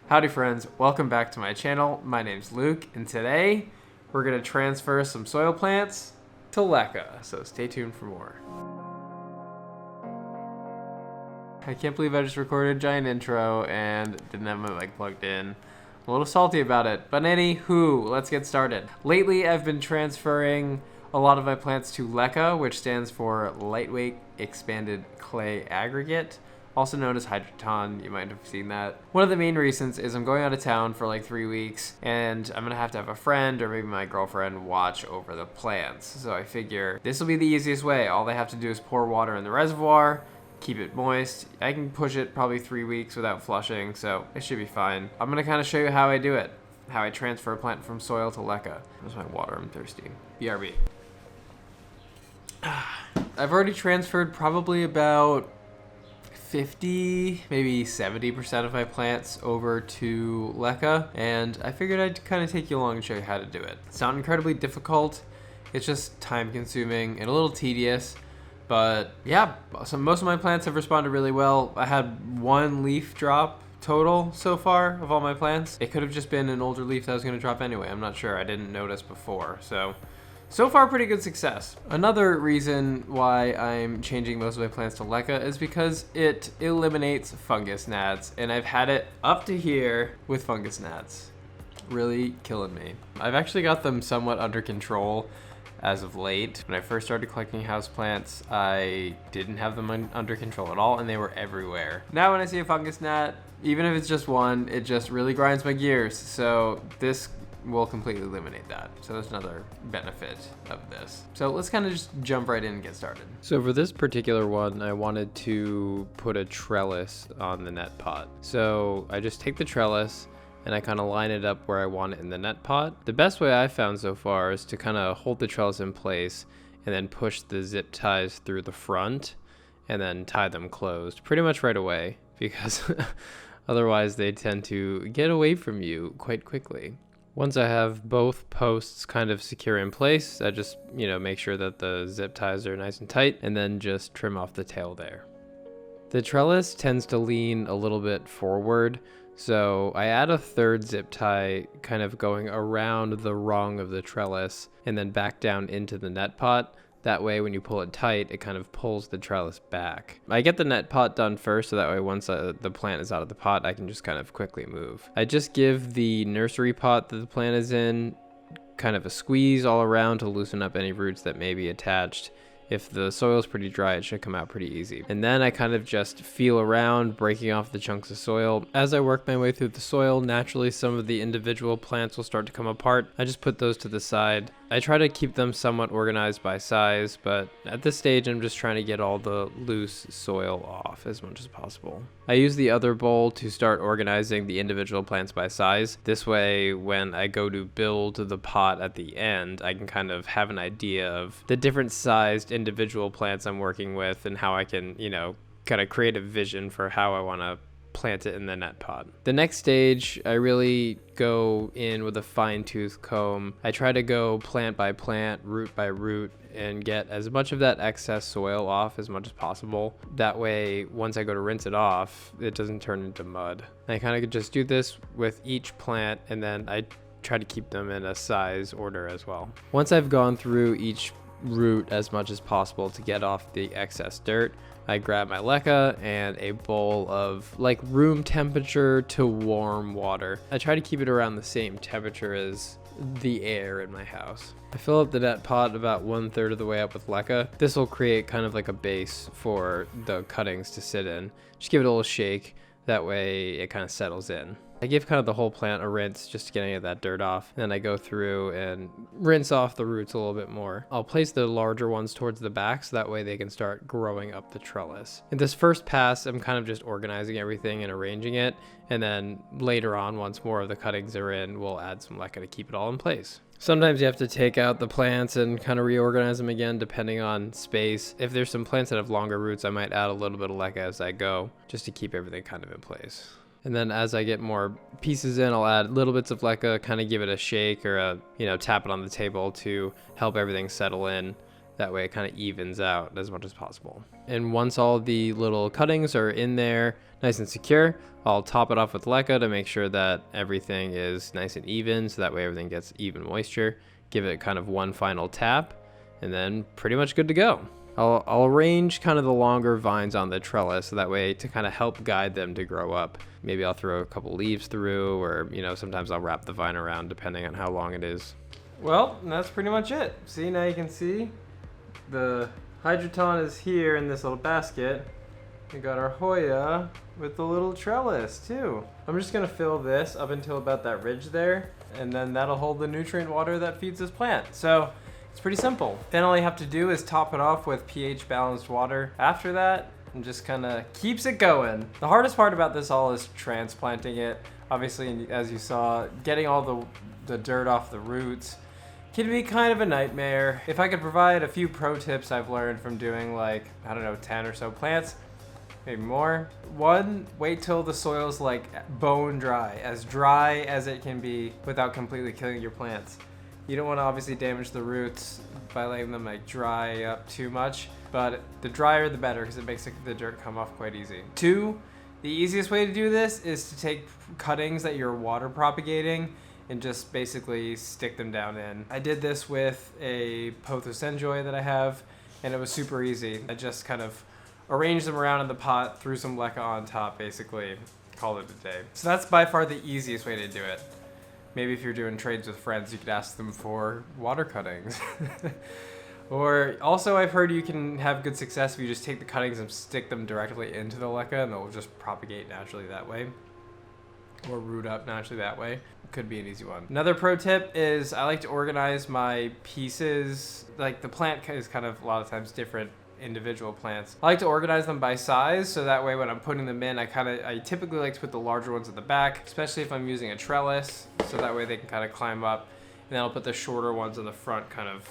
Howdy friends, welcome back to my channel. My name's Luke, and today we're going to transfer some soil plants to LECA, so stay tuned for more. I can't believe I just recorded a giant intro and didn't have my mic plugged in. I'm a little salty about it, but anywho, let's get started. Lately I've been transferring a lot of my plants to LECA, which stands for Lightweight Expanded Clay Aggregate, also known as Hydroton. You might have seen that. One of the main reasons is I'm going out of town for like 3 weeks, and I'm gonna have to have a friend or maybe my girlfriend watch over the plants. So I figure this will be the easiest way. All they have to do is pour water in the reservoir, keep it moist. I can push it probably 3 weeks without flushing, so it should be fine. I'm gonna kind of show you how I do it, how I transfer a plant from soil to LECA. There's my water, I'm thirsty. BRB. I've already transferred probably about 50, maybe 70% of my plants over to LECA, and I figured I'd kind of take you along and show you how to do it. It's not incredibly difficult, it's just time consuming and a little tedious, but yeah, most of my plants have responded really well. I had one leaf drop total so far of all my plants. It could have just been an older leaf that was going to drop anyway, I'm not sure, I didn't notice before, so far, pretty good success. Another reason why I'm changing most of my plants to LECA is because it eliminates fungus gnats, and I've had it up to here with fungus gnats. Really killing me. I've actually got them somewhat under control as of late. When I first started collecting houseplants, I didn't have them under control at all, and they were everywhere. Now when I see a fungus gnat, even if it's just one, it just really grinds my gears, so this will completely eliminate that. So that's another benefit of this. So let's kind of just jump right in and get started. So for this particular one, I wanted to put a trellis on the net pot. So I just take the trellis and I kind of line it up where I want it in the net pot. The best way I've found so far is to kind of hold the trellis in place and then push the zip ties through the front and then tie them closed pretty much right away, because otherwise they tend to get away from you quite quickly. Once I have both posts kind of secure in place, I just, make sure that the zip ties are nice and tight, and then just trim off the tail there. The trellis tends to lean a little bit forward, so I add a third zip tie kind of going around the rung of the trellis and then back down into the net pot. That way, when you pull it tight, it kind of pulls the trellis back. I get the net pot done first, so that way once the plant is out of the pot, I can just kind of quickly move. I just give the nursery pot that the plant is in kind of a squeeze all around to loosen up any roots that may be attached. If the soil is pretty dry, it should come out pretty easy. And then I kind of just feel around, breaking off the chunks of soil. As I work my way through the soil, naturally some of the individual plants will start to come apart. I just put those to the side. I try to keep them somewhat organized by size, but at this stage I'm just trying to get all the loose soil off as much as possible. I use the other bowl to start organizing the individual plants by size. This way, when I go to build the pot at the end, I can kind of have an idea of the different sized individual plants I'm working with and how I can, kind of create a vision for how I want to plant it in the net pot. The next stage, I really go in with a fine-tooth comb. I try to go plant by plant, root by root, and get as much of that excess soil off as much as possible. That way, once I go to rinse it off, it doesn't turn into mud. I kind of just do this with each plant, and then I try to keep them in a size order as well. Once I've gone through each root as much as possible to get off the excess dirt, I grab my LECA and a bowl of like room temperature to warm water. I try to keep it around the same temperature as the air in my house. I fill up the net pot about 1/3 of the way up with LECA. This will create kind of like a base for the cuttings to sit in. Just give it a little shake, that way it kind of settles in. I give kind of the whole plant a rinse just to get any of that dirt off. Then I go through and rinse off the roots a little bit more. I'll place the larger ones towards the back so that way they can start growing up the trellis. In this first pass, I'm kind of just organizing everything and arranging it. And then later on, once more of the cuttings are in, we'll add some LECA to keep it all in place. Sometimes you have to take out the plants and kind of reorganize them again depending on space. If there's some plants that have longer roots, I might add a little bit of LECA as I go, just to keep everything kind of in place. And then as I get more pieces in, I'll add little bits of LECA, kind of give it a shake or tap it on the table to help everything settle in. That way it kind of evens out as much as possible. And once all the little cuttings are in there nice and secure, I'll top it off with LECA to make sure that everything is nice and even, so that way everything gets even moisture. Give it kind of one final tap, and then pretty much good to go. I'll arrange kind of the longer vines on the trellis, so that way to kind of help guide them to grow up. Maybe I'll throw a couple leaves through, or sometimes I'll wrap the vine around depending on how long it is. Well, that's pretty much it. See, now you can see the hydroton is here in this little basket. We got our Hoya with the little trellis too. I'm just gonna fill this up until about that ridge there, and then that'll hold the nutrient water that feeds this plant. So it's pretty simple. Then all you have to do is top it off with pH balanced water after that, and just kind of keeps it going. The hardest part about this all is transplanting it. Obviously, as you saw, getting all the dirt off the roots can be kind of a nightmare. If I could provide a few pro tips I've learned from doing 10 or so plants, maybe more. One, wait till the soil's bone dry as it can be without completely killing your plants. You don't want to obviously damage the roots by letting them dry up too much, but the drier the better because it makes the dirt come off quite easy. Two, the easiest way to do this is to take cuttings that you're water propagating and just basically stick them down in. I did this with a pothos enjoy that I have, and it was super easy. I just kind of arranged them around in the pot, threw some LECA on top, basically called it a day. So that's by far the easiest way to do it. Maybe if you're doing trades with friends, you could ask them for water cuttings. Or also I've heard you can have good success if you just take the cuttings and stick them directly into the LECA, and they'll just propagate naturally that way. Or root up naturally that way. Could be an easy one. Another pro tip is I like to organize my pieces. Like the plant is kind of a lot of times different individual plants. I like to organize them by size, so that way when I'm putting them in, I typically like to put the larger ones at the back, especially if I'm using a trellis, so that way they can kind of climb up, and then I'll put the shorter ones in the front kind of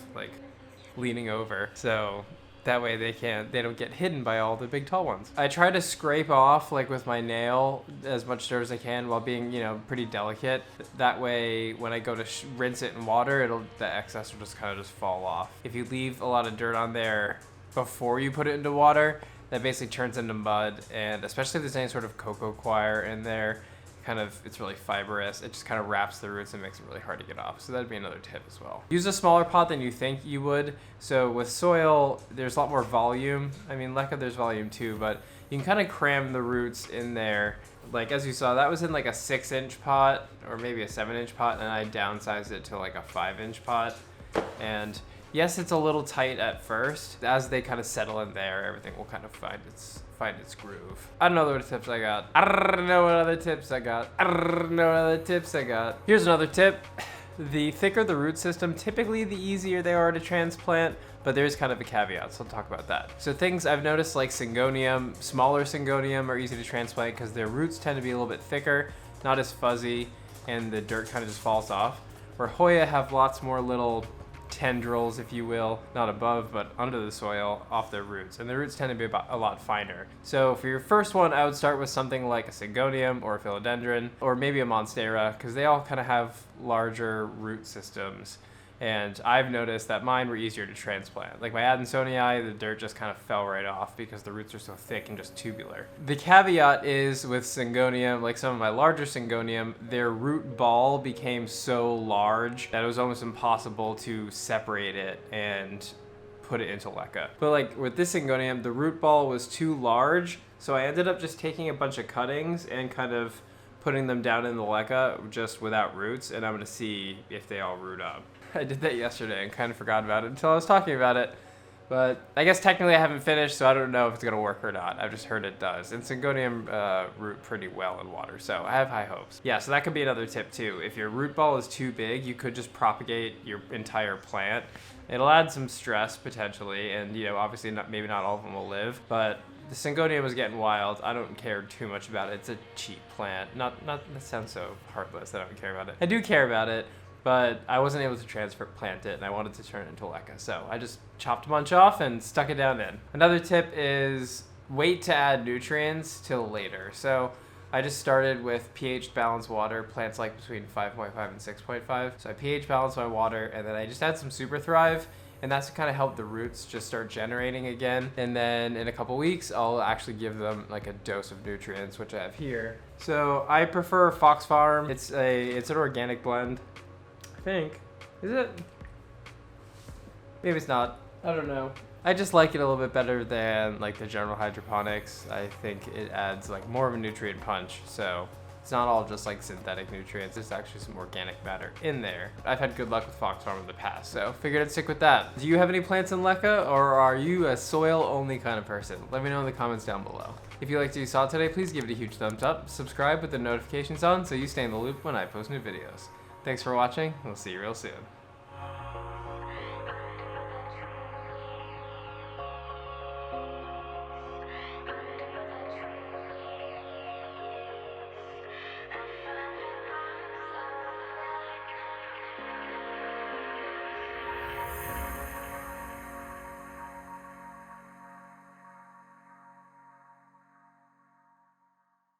leaning over, so that way they don't get hidden by all the big tall ones. I try to scrape off with my nail as much dirt as I can while being pretty delicate. That way when I go to rinse it in water, the excess will just kind of fall off. If you leave a lot of dirt on there before you put it into water, that basically turns into mud, and especially if there's any sort of cocoa coir in there, it's really fibrous. It just kind of wraps the roots and makes it really hard to get off. So that'd be another tip as well. Use a smaller pot than you think you would. So with soil, there's a lot more volume. I mean, LECA, there's volume too, but you can kind of cram the roots in there. As you saw, that was in a 6-inch pot or maybe a 7-inch pot, and I downsized it to a 5-inch pot. And yes, it's a little tight at first. As they kind of settle in there, everything will kind of find its groove. I don't know what other tips I got. Here's another tip. The thicker the root system, typically the easier they are to transplant, but there's kind of a caveat, so I'll talk about that. So things I've noticed like Syngonium, smaller Syngonium are easy to transplant because their roots tend to be a little bit thicker, not as fuzzy, and the dirt kind of just falls off. Where Hoya have lots more little tendrils, if you will, not above but under the soil off their roots, and the roots tend to be a lot finer. So for your first one, I would start with something like a Syngonium or a Philodendron or maybe a Monstera, because they all kind of have larger root systems, and I've noticed that mine were easier to transplant. Like my Adansonii, the dirt just kind of fell right off because the roots are so thick and just tubular. The caveat is with Syngonium, like some of my larger Syngonium, their root ball became so large that it was almost impossible to separate it and put it into LECA. But with this Syngonium, the root ball was too large, so I ended up just taking a bunch of cuttings and kind of putting them down in the LECA just without roots, and I'm gonna see if they all root up. I did that yesterday and kind of forgot about it until I was talking about it. But I guess technically I haven't finished, so I don't know if it's going to work or not. I've just heard it does. And Syngonium root pretty well in water, so I have high hopes. Yeah, so that could be another tip too. If your root ball is too big, you could just propagate your entire plant. It'll add some stress potentially, and obviously maybe not all of them will live, but the Syngonium is getting wild. I don't care too much about it. It's a cheap plant. Not that sounds so heartless that I don't care about it. I do care about it, but I wasn't able to transplant it, and I wanted to turn it into LECA. So I just chopped a bunch off and stuck it down in. Another tip is wait to add nutrients till later. So I just started with pH balanced water. Plants like between 5.5 and 6.5. So I pH balanced my water, and then I just add some Super Thrive, and that's to kind of help the roots just start generating again. And then in a couple weeks, I'll actually give them like a dose of nutrients, which I have here. So I prefer Fox Farm. It's an organic blend, I think. Is it? Maybe it's not. I don't know. I just like it a little bit better than like the general hydroponics. I think it adds like more of a nutrient punch. So it's not all just like synthetic nutrients. There's actually some organic matter in there. I've had good luck with Fox Farm in the past, so figured I'd stick with that. Do you have any plants in LECA, or are you a soil only kind of person? Let me know in the comments down below. If you liked what you saw today, please give it a huge thumbs up. Subscribe with the notifications on so you stay in the loop when I post new videos. Thanks for watching. We'll see you real soon.